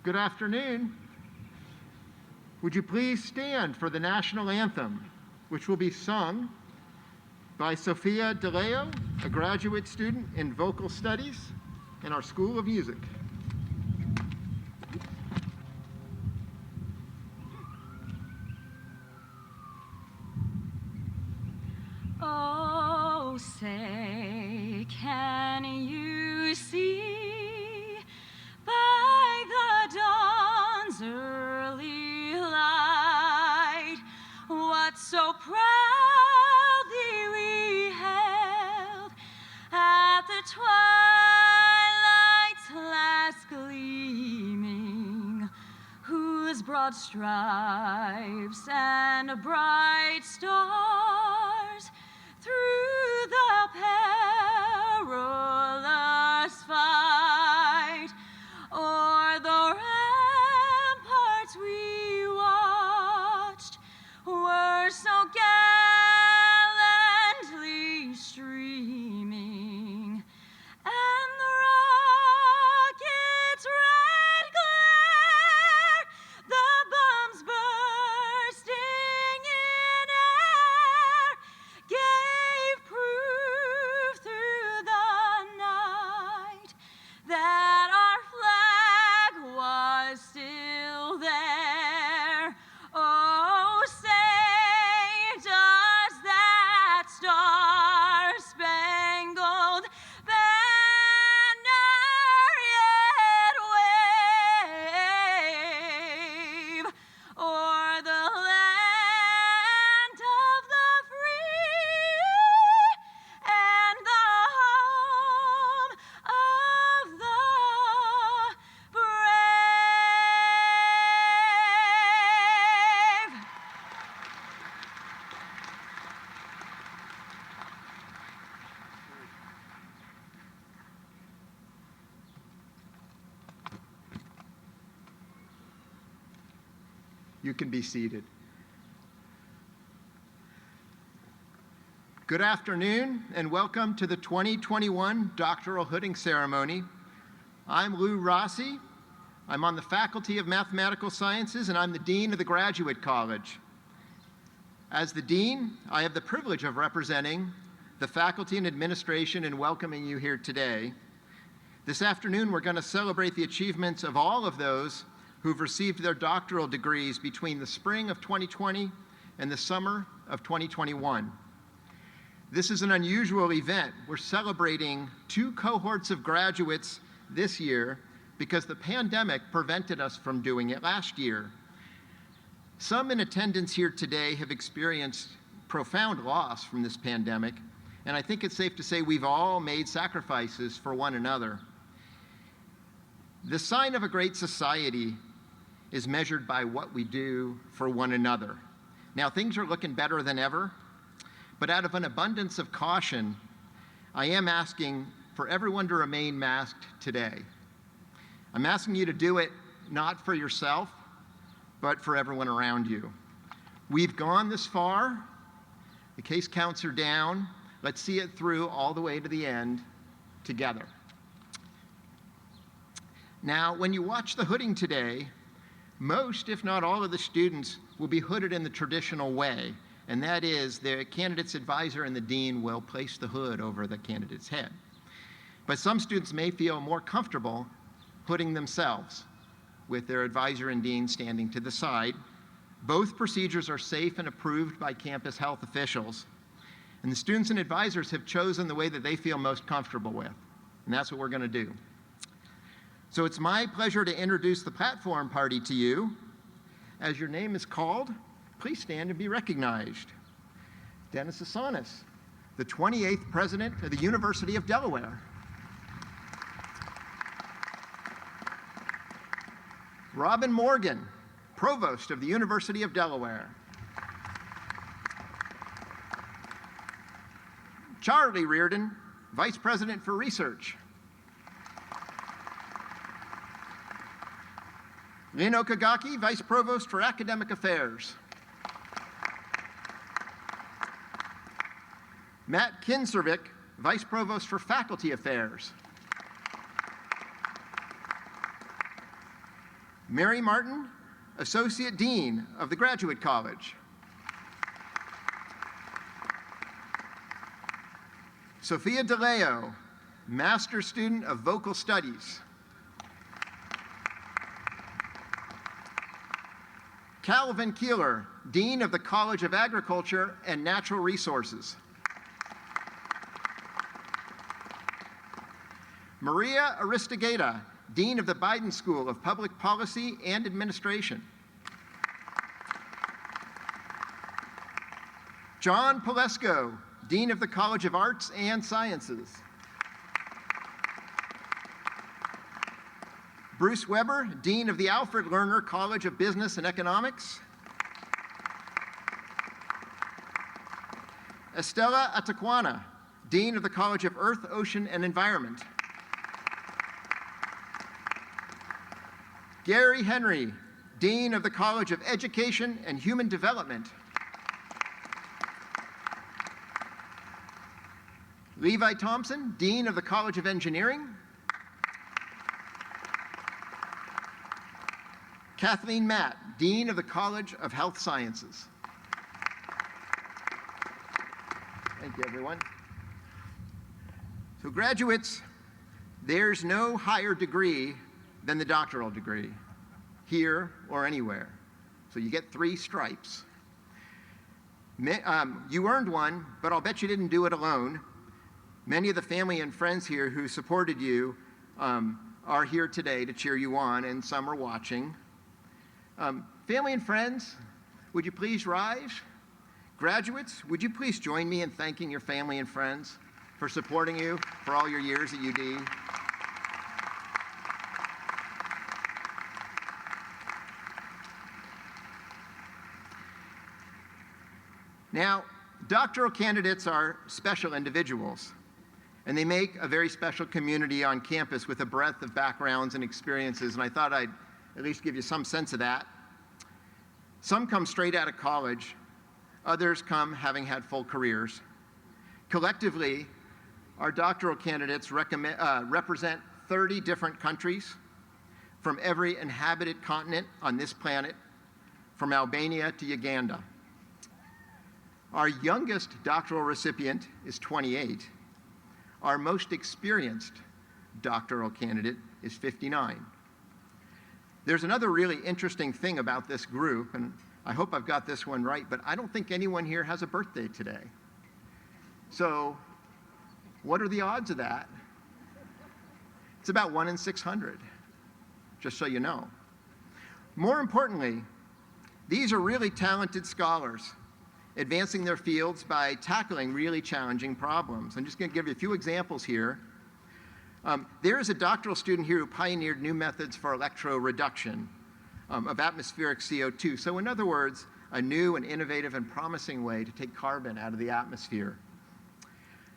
Good afternoon. Would you please stand for the National Anthem, which will be sung by Sophia DeLeo, a graduate student in vocal studies in our School of Music. Oh, say, can you see by the dawn's early light what so proudly we hailed at the twilight's last gleaming, whose broad stripes and bright stars through the perilous fight o'er the ramparts we watched were so gallantly streaming, and the rocket's red glare, the bombs bursting in air, gave proof through the night that our flag was still there. Oh, say, does that star-spangled banner yet wave o'er the land of the free and the home of the brave? You can be seated. Good afternoon and welcome to the 2021 Doctoral Hooding Ceremony. I'm Lou Rossi. I'm on the Faculty of Mathematical Sciences and I'm the Dean of the Graduate College. As the Dean, I have the privilege of representing the faculty and administration and welcoming you here today. This afternoon, we're going to celebrate the achievements of all of those who've received their doctoral degrees between the spring of 2020 and the summer of 2021. This is an unusual event. We're celebrating two cohorts of graduates this year because the pandemic prevented us from doing it last year. Some in attendance here today have experienced profound loss from this pandemic, and I think it's safe to say we've all made sacrifices for one another. The sign of a great society is measured by what we do for one another. Now, things are looking better than ever, but out of an abundance of caution, I am asking for everyone to remain masked today. I'm asking you to do it not for yourself, but for everyone around you. We've gone this far. The case counts are down. Let's see it through all the way to the end together. Now, when you watch the hooding today, most, if not all, of the students will be hooded in the traditional way, and that is the candidate's advisor and the dean will place the hood over the candidate's head. But some students may feel more comfortable hooding themselves with their advisor and dean standing to the side. Both procedures are safe and approved by campus health officials, and the students and advisors have chosen the way that they feel most comfortable with, and that's what we're going to do. So it's my pleasure to introduce the platform party to you. As your name is called, please stand and be recognized. Dennis Asanis, the 28th President of the University of Delaware. Robin Morgan, Provost of the University of Delaware. Charlie Reardon, Vice President for Research. Lynn Okagaki, Vice Provost for Academic Affairs. Matt Kinservik, Vice Provost for Faculty Affairs. Mary Martin, Associate Dean of the Graduate College. Sophia DeLeo, Master Student of Vocal Studies. Calvin Keeler, Dean of the College of Agriculture and Natural Resources. Maria Aristogata, Dean of the Biden School of Public Policy and Administration. John Pilesko, Dean of the College of Arts and Sciences. Bruce Weber, Dean of the Alfred Lerner College of Business and Economics. Estela Ataquana, Dean of the College of Earth, Ocean, and Environment. Gary Henry, Dean of the College of Education and Human Development. Levi Thompson, Dean of the College of Engineering. Kathleen Matt, Dean of the College of Health Sciences. Thank you, everyone. So graduates, there's no higher degree than the doctoral degree, here or anywhere. So you get 3 stripes. You earned one, but I'll bet you didn't do it alone. Many of the family and friends here who supported you are here today to cheer you on, and some are watching. Family and friends, would you please rise? Graduates, would you please join me in thanking your family and friends for supporting you for all your years at UD? Now, doctoral candidates are special individuals, and they make a very special community on campus with a breadth of backgrounds and experiences, and I thought I'd at least give you some sense of that. Some come straight out of college, others come having had full careers. Collectively, our doctoral candidates represent 30 different countries from every inhabited continent on this planet, from Albania to Uganda. Our youngest doctoral recipient is 28. Our most experienced doctoral candidate is 59. There's another really interesting thing about this group, and I hope I've got this one right, but I don't think anyone here has a birthday today. So what are the odds of that? It's about 1 in 600, just so you know. More importantly, these are really talented scholars advancing their fields by tackling really challenging problems. I'm just going to give you a few examples here. There is a doctoral student here who pioneered new methods for electroreduction of atmospheric CO2. So in other words, a new and innovative and promising way to take carbon out of the atmosphere.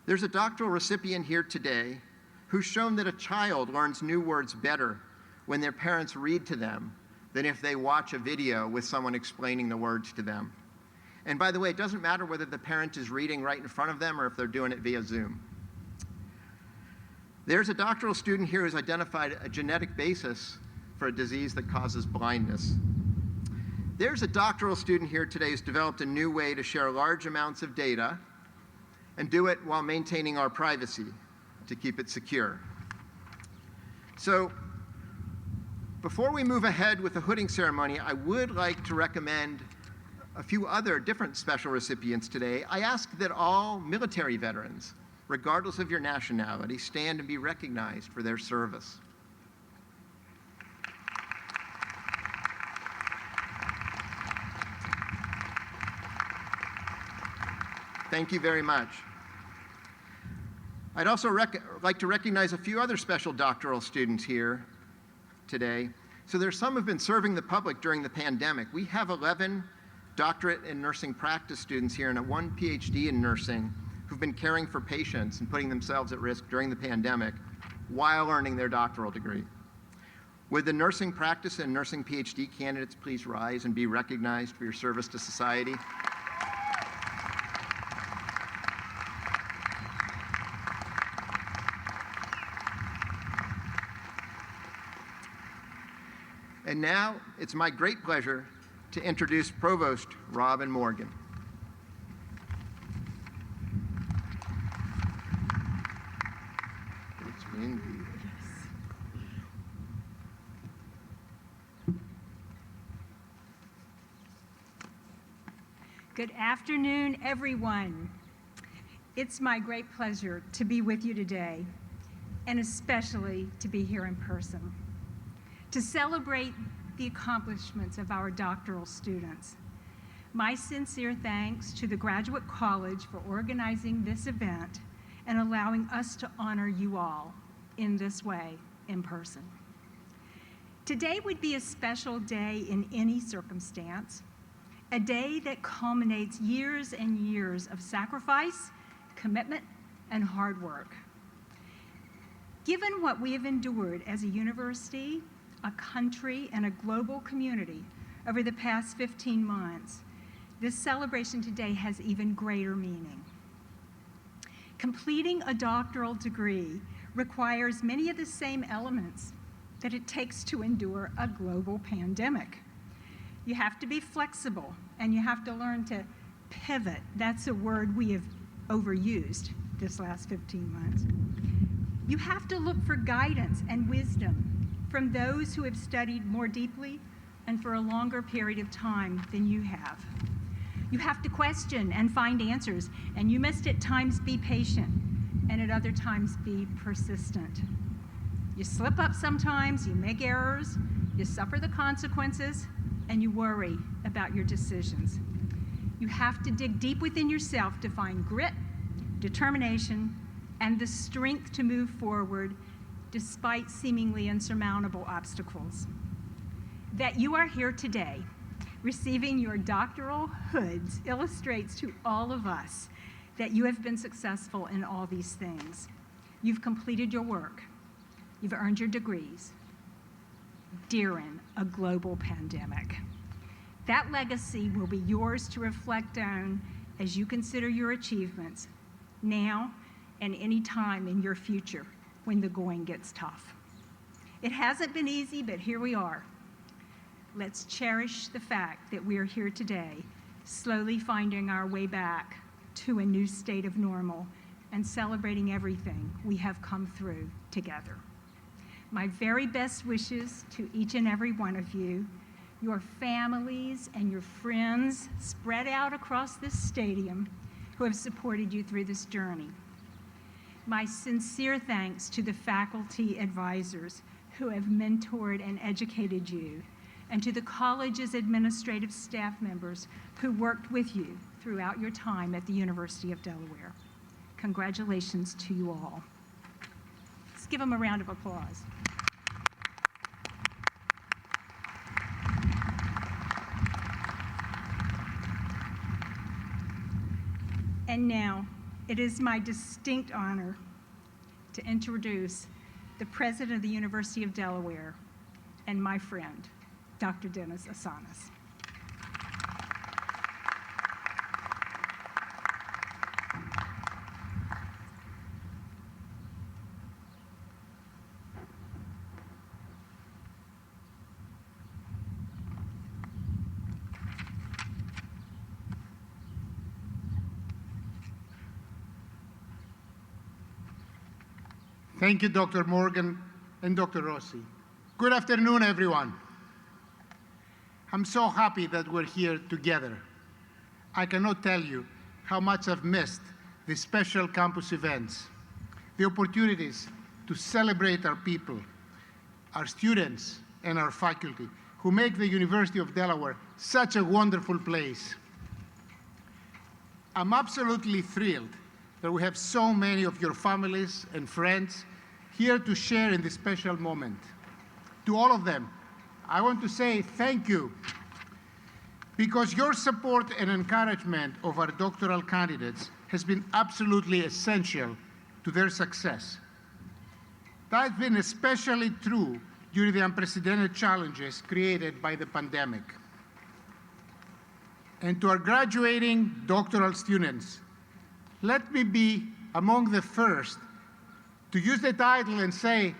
There's a doctoral recipient here today who's shown that a child learns new words better when their parents read to them than if they watch a video with someone explaining the words to them. And by the way, it doesn't matter whether the parent is reading right in front of them or if they're doing it via Zoom. There's a doctoral student here who's identified a genetic basis for a disease that causes blindness. There's a doctoral student here today who's developed a new way to share large amounts of data and do it while maintaining our privacy to keep it secure. So before we move ahead with the hooding ceremony, I would like to recommend a few other different special recipients today. I ask that all military veterans, regardless of your nationality, stand and be recognized for their service. Thank you very much. I'd also like to recognize a few other special doctoral students here today. So there's some who've been serving the public during the pandemic. We have 11 doctorate in nursing practice students here and 1 PhD in nursing who've been caring for patients and putting themselves at risk during the pandemic while earning their doctoral degree. Would the nursing practice and nursing PhD candidates please rise and be recognized for your service to society? And now it's my great pleasure to introduce Provost Robin Morgan. It's windy. Good afternoon, everyone. It's my great pleasure to be with you today, and especially to be here in person, to celebrate the accomplishments of our doctoral students. My sincere thanks to the Graduate College for organizing this event and allowing us to honor you all in this way in person. Today would be a special day in any circumstance, a day that culminates years and years of sacrifice, commitment, and hard work. Given what we have endured as a university, a country, and a global community over the past 15 months, this celebration today has even greater meaning. Completing a doctoral degree requires many of the same elements that it takes to endure a global pandemic. You have to be flexible, and you have to learn to pivot. That's a word we have overused this last 15 months. You have to look for guidance and wisdom from those who have studied more deeply and for a longer period of time than you have. You have to question and find answers, and you must at times be patient and at other times be persistent. You slip up sometimes, you make errors, you suffer the consequences, and you worry about your decisions. You have to dig deep within yourself to find grit, determination, and the strength to move forward despite seemingly insurmountable obstacles. That you are here today, receiving your doctoral hoods, illustrates to all of us that you have been successful in all these things. You've completed your work. You've earned your degrees during a global pandemic. That legacy will be yours to reflect on as you consider your achievements now and any time in your future when the going gets tough. It hasn't been easy, but here we are. Let's cherish the fact that we are here today, slowly finding our way back to a new state of normal and celebrating everything we have come through together. My very best wishes to each and every one of you, your families and your friends spread out across this stadium who have supported you through this journey. My sincere thanks to the faculty advisors who have mentored and educated you, and to the college's administrative staff members who worked with you throughout your time at the University of Delaware. Congratulations to you all. Let's give them a round of applause. And now, it is my distinct honor to introduce the President of the University of Delaware and my friend, Dr. Dennis Asanas. Thank you, Dr. Morgan and Dr. Rossi. Good afternoon, everyone. I'm so happy that we're here together. I cannot tell you how much I've missed the special campus events, the opportunities to celebrate our people, our students, and our faculty, who make the University of Delaware such a wonderful place. I'm absolutely thrilled that we have so many of your families and friends here to share in this special moment. To all of them, I want to say thank you, because your support and encouragement of our doctoral candidates has been absolutely essential to their success. That's been especially true during the unprecedented challenges created by the pandemic. And to our graduating doctoral students, let me be among the first to use the title and say,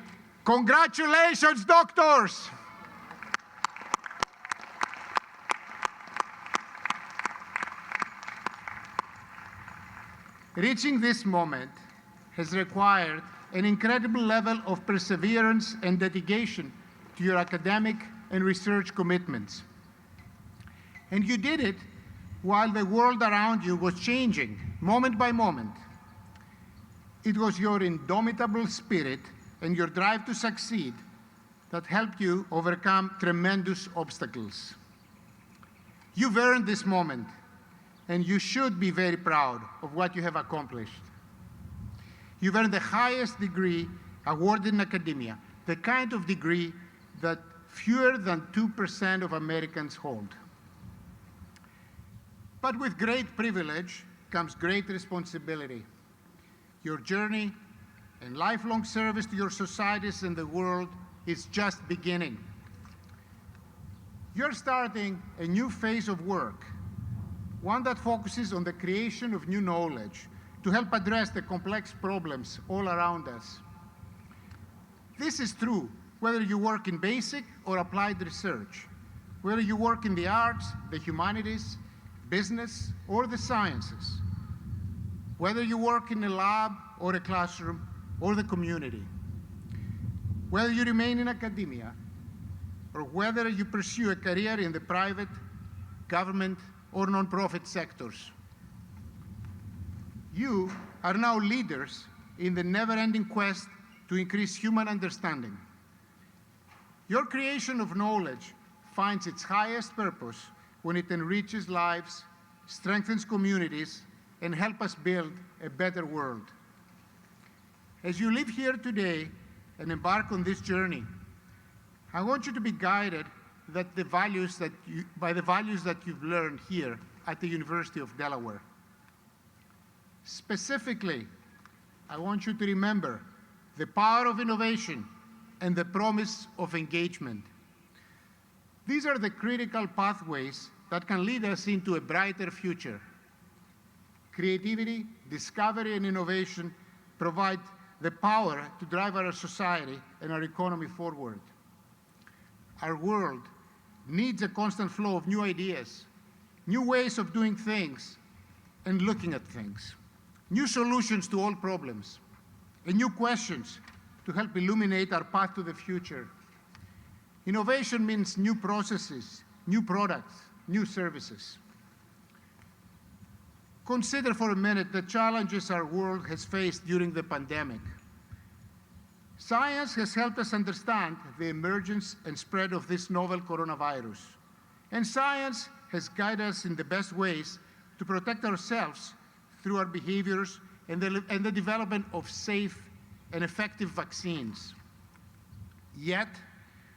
congratulations, doctors! Reaching this moment has required an incredible level of perseverance and dedication to your academic and research commitments. And you did it while the world around you was changing, moment by moment. It was your indomitable spirit and your drive to succeed that helped you overcome tremendous obstacles. You've earned this moment, and you should be very proud of what you have accomplished. You've earned the highest degree awarded in academia, the kind of degree that fewer than 2% of Americans hold. But with great privilege comes great responsibility. Your journey and lifelong service to your societies and the world is just beginning. You're starting a new phase of work, one that focuses on the creation of new knowledge to help address the complex problems all around us. This is true whether you work in basic or applied research, whether you work in the arts, the humanities, business, or the sciences, whether you work in a lab or a classroom or the community, whether you remain in academia or whether you pursue a career in the private, government, or nonprofit sectors. You are now leaders in the never-ending quest to increase human understanding. Your creation of knowledge finds its highest purpose when it enriches lives, strengthens communities, and helps us build a better world. As you live here today and embark on this journey, I want you to be guided by the values that you've learned here at the University of Delaware. Specifically, I want you to remember the power of innovation and the promise of engagement. These are the critical pathways that can lead us into a brighter future. Creativity, discovery, and innovation provide the power to drive our society and our economy forward. Our world needs a constant flow of new ideas, new ways of doing things and looking at things, new solutions to all problems, and new questions to help illuminate our path to the future. Innovation means new processes, new products, new services. Consider for a minute the challenges our world has faced during the pandemic. Science has helped us understand the emergence and spread of this novel coronavirus. And science has guided us in the best ways to protect ourselves through our behaviors and the development of safe and effective vaccines. Yet,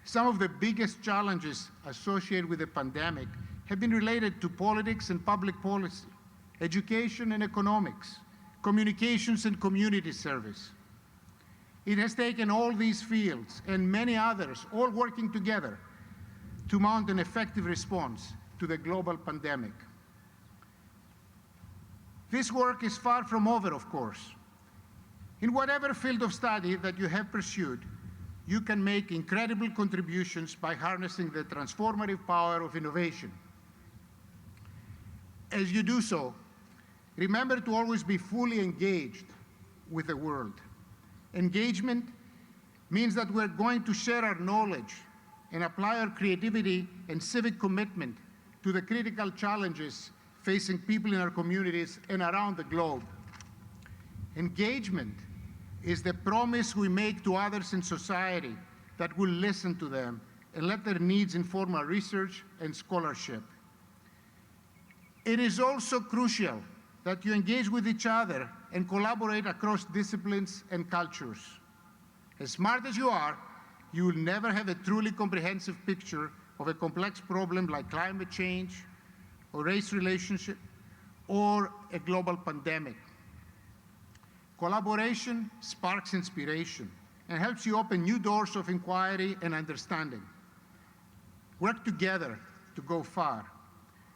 some of the biggest challenges associated with the pandemic have been related to politics and public policy, education and economics, communications and community service. It has taken all these fields and many others all working together to mount an effective response to the global pandemic. This work is far from over, of course. In whatever field of study that you have pursued, you can make incredible contributions by harnessing the transformative power of innovation. As you do so, remember to always be fully engaged with the world. Engagement means that we're going to share our knowledge and apply our creativity and civic commitment to the critical challenges facing people in our communities and around the globe. Engagement is the promise we make to others in society that we'll listen to them and let their needs inform our research and scholarship. It is also crucial that you engage with each other and collaborate across disciplines and cultures. As smart as you are, you will never have a truly comprehensive picture of a complex problem like climate change or race relationship or a global pandemic. Collaboration sparks inspiration and helps you open new doors of inquiry and understanding. Work together to go far.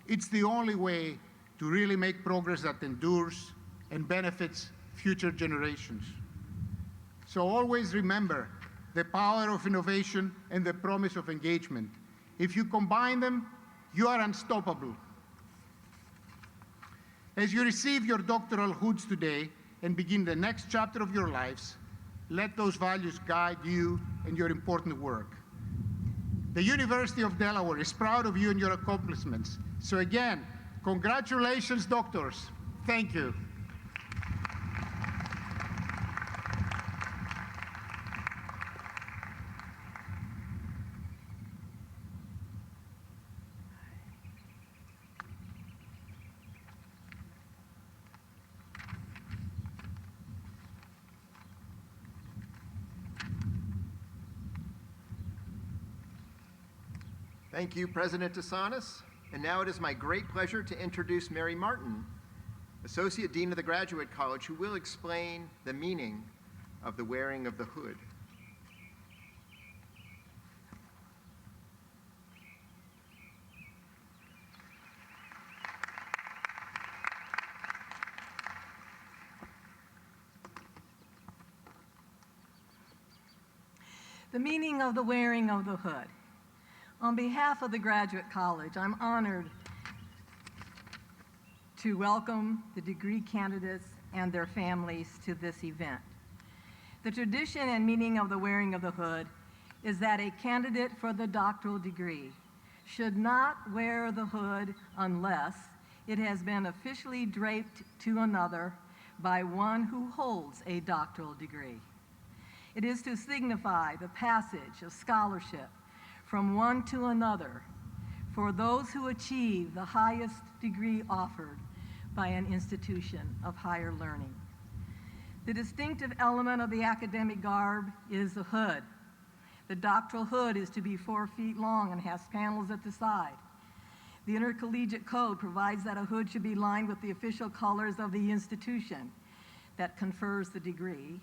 It's the only way to really make progress that endures and benefits future generations. So always remember the power of innovation and the promise of engagement. If you combine them, you are unstoppable. As you receive your doctoral hoods today and begin the next chapter of your lives, let those values guide you in your important work. The University of Delaware is proud of you and your accomplishments. So again, congratulations, doctors. Thank you. Thank you, President DeSantis. And now it is my great pleasure to introduce Mary Martin, Associate Dean of the Graduate College, who will explain the meaning of the wearing of the hood. The meaning of the wearing of the hood. On behalf of the Graduate College, I'm honored to welcome the degree candidates and their families to this event. The tradition and meaning of the wearing of the hood is that a candidate for the doctoral degree should not wear the hood unless it has been officially draped to another by one who holds a doctoral degree. It is to signify the passage of scholarship from one to another for those who achieve the highest degree offered by an institution of higher learning. The distinctive element of the academic garb is the hood. The doctoral hood is to be 4 feet long and has panels at the side. The Intercollegiate Code provides that a hood should be lined with the official colors of the institution that confers the degree,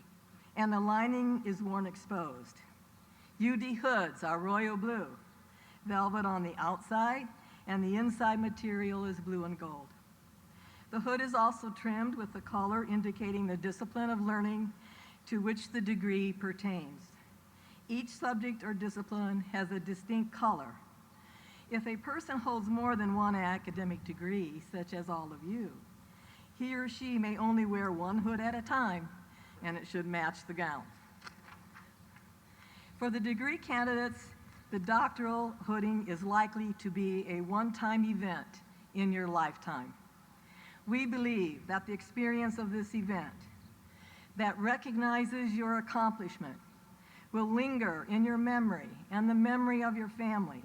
and the lining is worn exposed. UD hoods are royal blue, velvet on the outside, and the inside material is blue and gold. The hood is also trimmed with the color indicating the discipline of learning to which the degree pertains. Each subject or discipline has a distinct color. If a person holds more than one academic degree, such as all of you, he or she may only wear one hood at a time, and it should match the gown. For the degree candidates, the doctoral hooding is likely to be a one-time event in your lifetime. We believe that the experience of this event that recognizes your accomplishment will linger in your memory and the memory of your family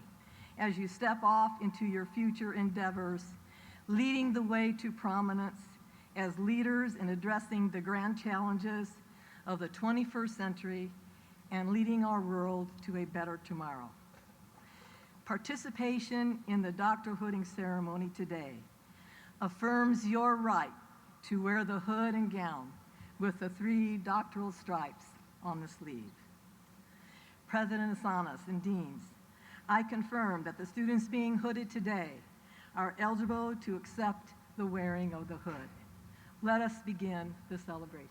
as you step off into your future endeavors, leading the way to prominence as leaders in addressing the grand challenges of the 21st century and leading our world to a better tomorrow. Participation in the doctoral hooding ceremony today affirms your right to wear the hood and gown with the 3 doctoral stripes on the sleeve. President DeSantis and deans, I confirm that the students being hooded today are eligible to accept the wearing of the hood. Let us begin the celebration.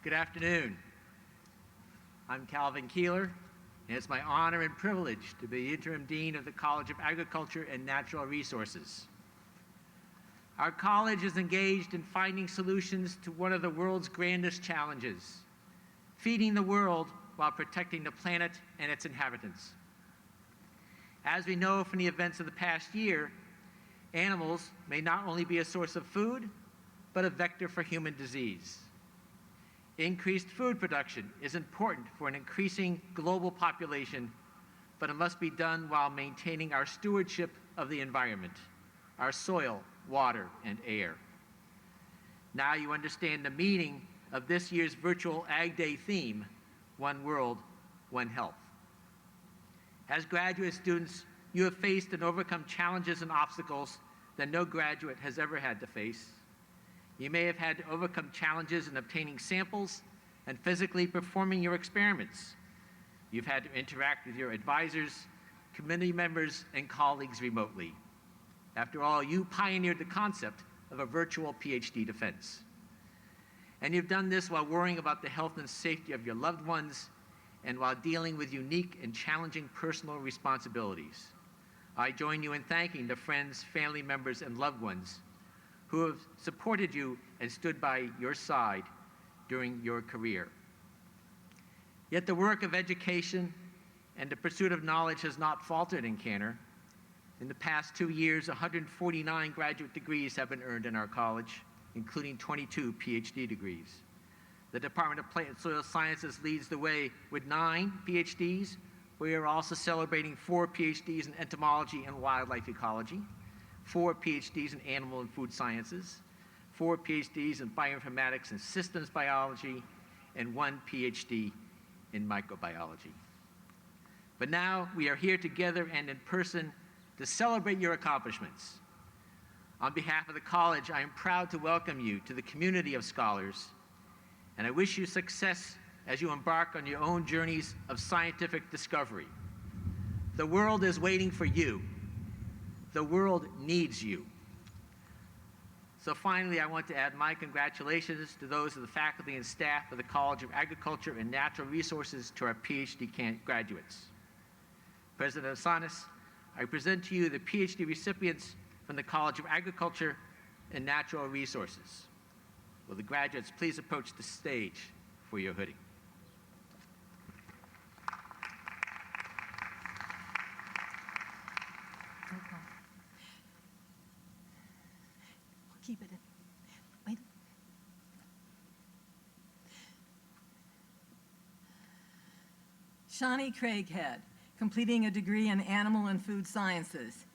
Good afternoon. I'm Calvin Keeler, and it's my honor and privilege to be Interim Dean of the College of Agriculture and Natural Resources. Our college is engaged in finding solutions to one of the world's grandest challenges, feeding the world while protecting the planet and its inhabitants. As we know from the events of the past year, animals may not only be a source of food, but a vector for human disease. Increased food production is important for an increasing global population, but it must be done while maintaining our stewardship of the environment, our soil, water, and air. Now you understand the meaning of this year's virtual Ag Day theme, One World, One Health. As graduate students, you have faced and overcome challenges and obstacles that no graduate has ever had to face. You may have had to overcome challenges in obtaining samples and physically performing your experiments. You've had to interact with your advisors, committee members, and colleagues remotely. After all, you pioneered the concept of a virtual PhD defense. And you've done this while worrying about the health and safety of your loved ones and while dealing with unique and challenging personal responsibilities. I join you in thanking the friends, family members, and loved ones who have supported you and stood by your side during your career. Yet the work of education and the pursuit of knowledge has not faltered in Cantor. In the past 2 years, 149 graduate degrees have been earned in our college, including 22 PhD degrees. The Department of Plant and Soil Sciences leads the way with 9 PhDs. We are also celebrating 4 PhDs in entomology and wildlife ecology, 4 PhDs in animal and food sciences, 4 PhDs in bioinformatics and systems biology, and 1 PhD in microbiology. But now we are here together and in person to celebrate your accomplishments. On behalf of the college, I am proud to welcome you to the community of scholars, and I wish you success as you embark on your own journeys of scientific discovery. The world is waiting for you. The world needs you. So finally, I want to add my congratulations to those of the faculty and staff of the College of Agriculture and Natural Resources to our PhD graduates. President Osanis, I present to you the PhD recipients from the College of Agriculture and Natural Resources. Will the graduates please approach the stage for your hoodie? Keep it in. Wait. Shawnee Craighead, completing a degree in animal and food sciences.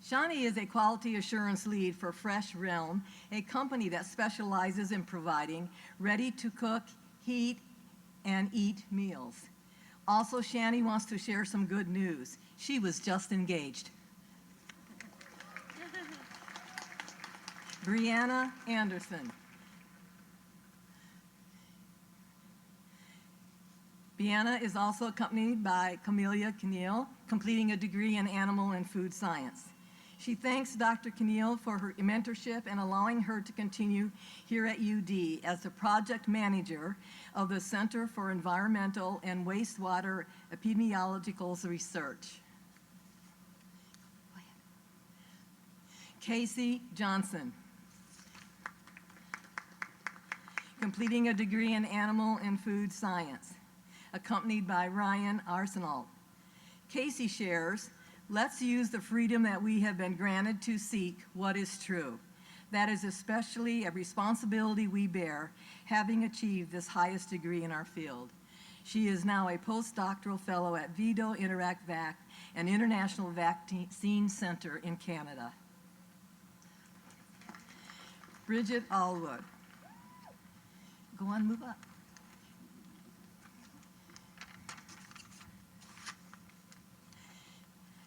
Shawnee is a quality assurance lead for Fresh Realm, a company that specializes in providing ready-to-cook, heat, and eat meals. Also, Shani wants to share some good news. She was just engaged. Brianna Anderson. Brianna is also accompanied by Camelia Keneal, completing a degree in animal and food science. She thanks Dr. Keneal for her mentorship and allowing her to continue here at UD as the project manager of the Center for Environmental and Wastewater Epidemiological Research. Casey Johnson, completing a degree in animal and food science, accompanied by Ryan Arsenault. Casey shares, "Let's use the freedom that we have been granted to seek what is true. That is especially a responsibility we bear, having achieved this highest degree in our field." She is now a postdoctoral fellow at Vido Interact Vac, an international vaccine center in Canada. Bridget Allwood. Go on, move up.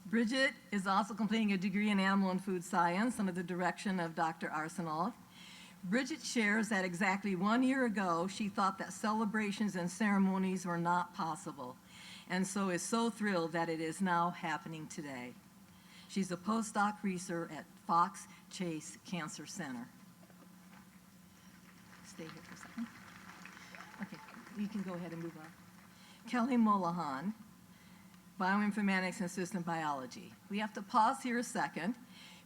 Bridget is also completing a degree in animal and food science under the direction of Dr. Arsenault. Bridget shares that exactly 1 year ago, she thought that celebrations and ceremonies were not possible, and so is so thrilled that it is now happening today. She's a postdoc researcher at Fox Chase Cancer Center. Stay here for a second. Okay, you can go ahead and move on. Kelly Mullihan, Bioinformatics and System Biology. We have to pause here a second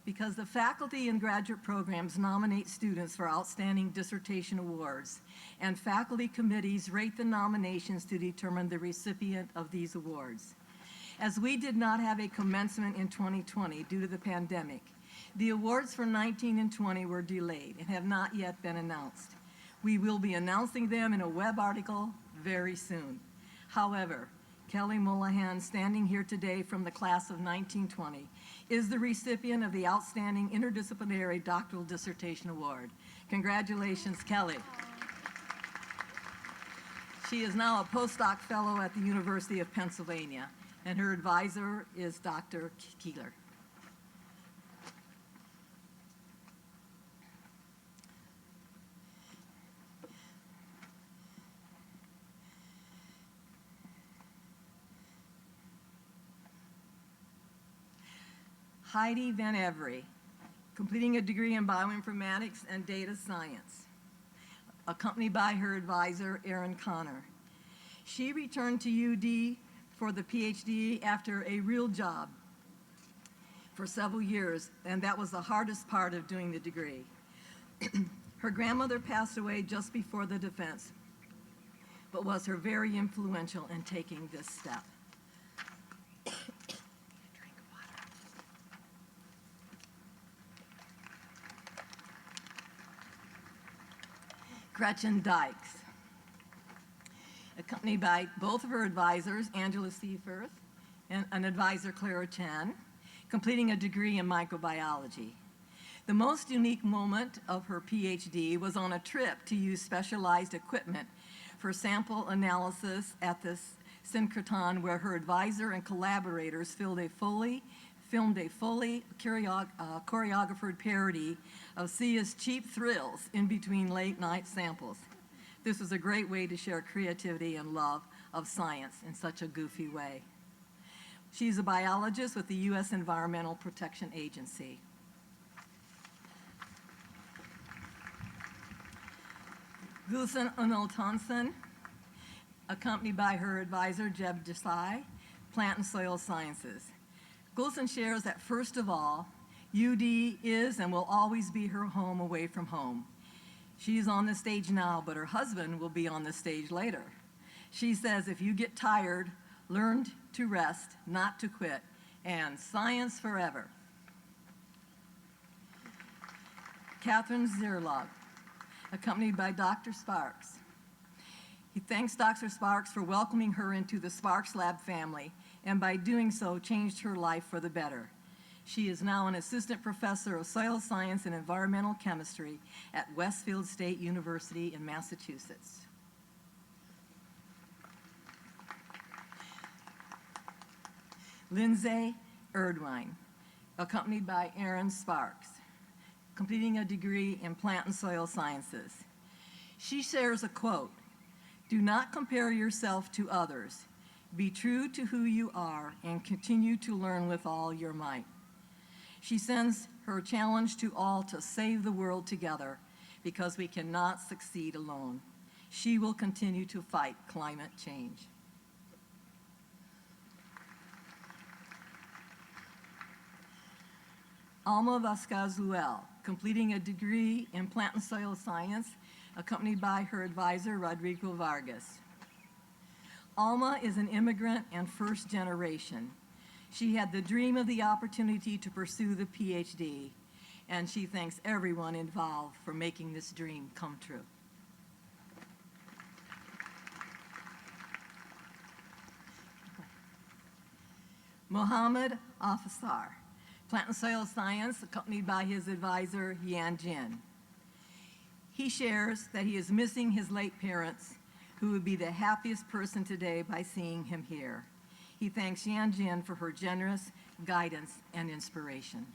because the faculty and graduate programs nominate students for outstanding dissertation awards, and faculty committees rate the nominations to determine the recipient of these awards. As we did not have a commencement in 2020 due to the pandemic, the awards for 19 and 20 were delayed and have not yet been announced. We will be announcing them in a web article very soon. However, Kelly Mullihan, standing here today from the class of 1920, is the recipient of the Outstanding Interdisciplinary Doctoral Dissertation Award. Congratulations, Kelly. She is now a postdoc fellow at the University of Pennsylvania, and her advisor is Dr. Keeler. Heidi Van Every, completing a degree in bioinformatics and data science, accompanied by her advisor, Erin Connor. She returned to UD for the PhD after a real job for several years, and that was the hardest part of doing the degree. Her grandmother passed away just before the defense, but was her very influential in taking this step. Gretchen Dykes, accompanied by both of her advisors, Angela Seaforth and an advisor, Clara Chen, completing a degree in microbiology. The most unique moment of her PhD was on a trip to use specialized equipment for sample analysis at the synchrotron, where her advisor and collaborators filmed a fully choreographed parody of Sia's Cheap Thrills in between late-night samples. This was a great way to share creativity and love of science in such a goofy way. She's a biologist with the U.S. Environmental Protection Agency. Gulsen Unal-Thompson, accompanied by her advisor, Jeb Desai, Plant and Soil Sciences. Gulsen shares that, first of all, UD is and will always be her home away from home. She's on the stage now, but her husband will be on the stage later. She says, if you get tired, learn to rest, not to quit, and science forever. Catherine Zierlog, accompanied by Dr. Sparks. He thanks Dr. Sparks for welcoming her into the Sparks Lab family, and by doing so, changed her life for the better. She is now an assistant professor of soil science and environmental chemistry at Westfield State University in Massachusetts. Lindsay Erdwein, accompanied by Aaron Sparks, completing a degree in plant and soil sciences. She shares a quote, "Do not compare yourself to others. Be true to who you are and continue to learn with all your might." She sends her challenge to all to save the world together because we cannot succeed alone. She will continue to fight climate change. Alma Vasquezuel, completing a degree in plant and soil science, accompanied by her advisor, Rodrigo Vargas. Alma is an immigrant and first generation. She had the dream of the opportunity to pursue the PhD, and she thanks everyone involved for making this dream come true. Mohammed Afasar, plant and soil science, accompanied by his advisor, Yan Jin. He shares that he is missing his late parents, who would be the happiest person today by seeing him here. He thanks Yan Jin for her generous guidance and inspiration.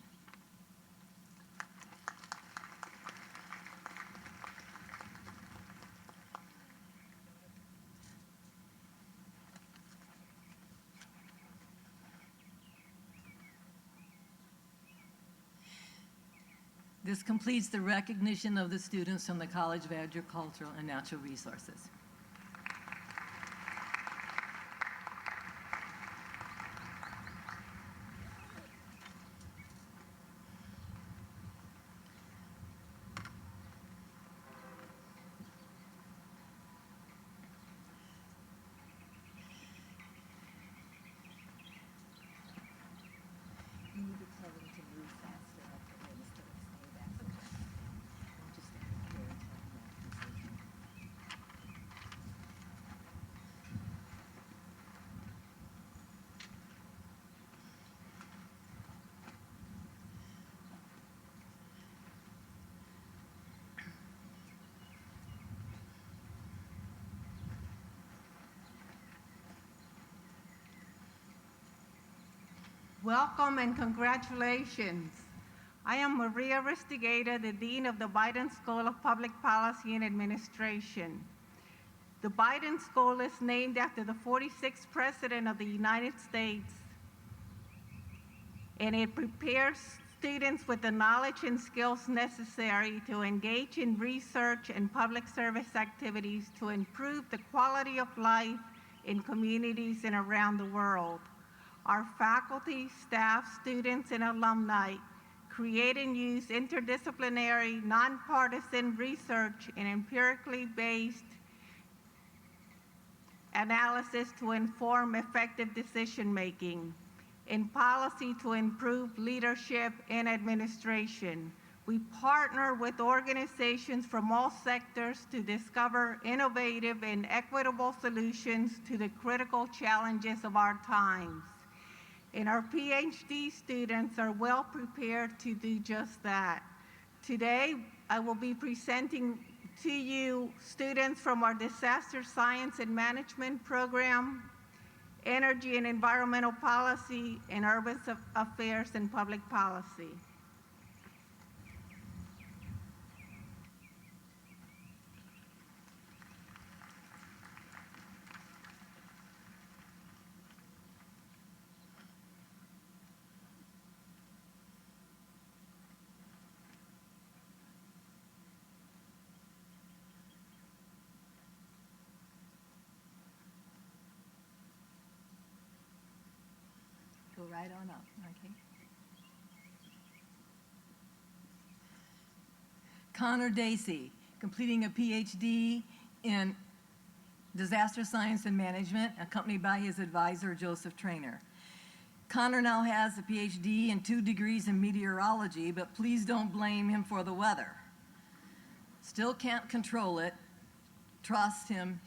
This completes the recognition of the students from the College of Agricultural and Natural Resources. You need to tell them to move faster instead of stay back. Don't just stand here and tell them that. Welcome and congratulations. I am Maria Ristigator, the Dean of the Biden School of Public Policy and Administration. The Biden School is named after the 46th President of the United States. and it prepares students with the knowledge and skills necessary to engage in research and public service activities to improve the quality of life in communities and around the world. Our faculty, staff, students, and alumni create and use interdisciplinary, nonpartisan research and empirically based analysis to inform effective decision-making, in policy to improve leadership and administration. We partner with organizations from all sectors to discover innovative and equitable solutions to the critical challenges of our times. And our PhD students are well prepared to do just that. Today, I will be presenting to you students from our Disaster Science and Management program, Energy and Environmental Policy, and Urban Affairs and Public Policy. Go right on up, okay? Connor Dacey, completing a PhD in Disaster Science and Management, accompanied by his advisor, Joseph Trainer. Connor now has a PhD and 2 degrees in meteorology, but please don't blame him for the weather. Still can't control it. Trust him,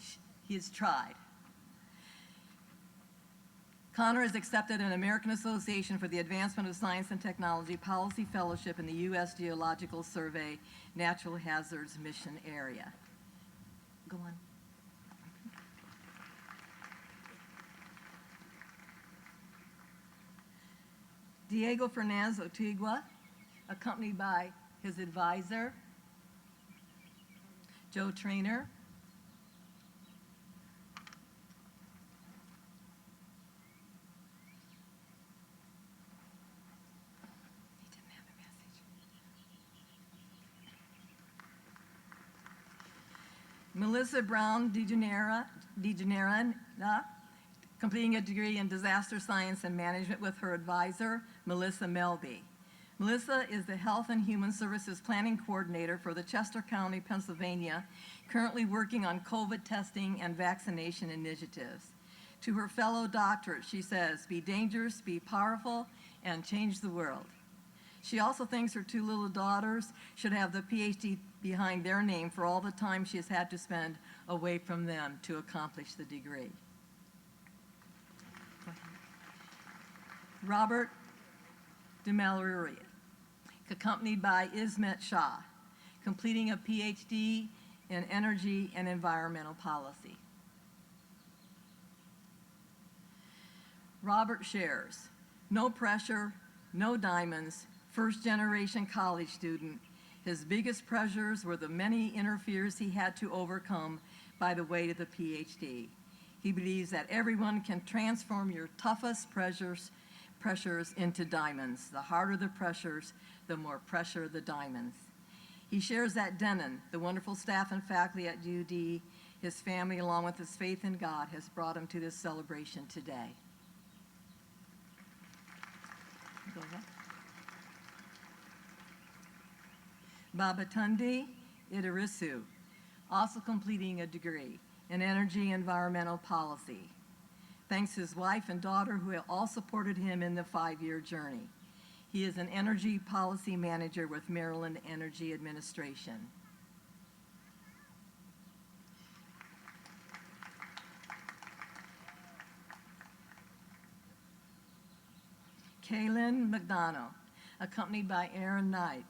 he's tried. Connor is accepted an American Association for the Advancement of Science and Technology Policy Fellowship in the U.S. Geological Survey Natural Hazards Mission Area. Go on. Diego Fernandez Otigua, accompanied by his advisor, Joe Trainer. Melissa Brown DeGenera, completing a degree in Disaster Science and Management with her advisor, Melissa Melby. Melissa is the Health and Human Services Planning Coordinator for the Chester County, Pennsylvania, currently working on COVID testing and vaccination initiatives. To her fellow doctorates, she says, be dangerous, be powerful, and change the world. She also thinks her 2 little daughters should have the PhD behind their name for all the time she has had to spend away from them to accomplish the degree. Robert DeMalaria, accompanied by Ismet Shah, completing a PhD in Energy and Environmental Policy. Robert shares, no pressure, no diamonds, first-generation college student. His biggest pressures were the many interferes he had to overcome by the way to the PhD. He believes that everyone can transform your toughest pressures into diamonds. The harder the pressures, the more pressure the diamonds. He shares that Denon, the wonderful staff and faculty at UD, his family, along with his faith in God, has brought him to this celebration today. Go ahead. Babatunde Idarisu, also completing a degree in Energy and Environmental Policy. Thanks his wife and daughter who have all supported him in the 5-year journey. He is an energy policy manager with Maryland Energy Administration. Kaylin McDonough, accompanied by Aaron Knight.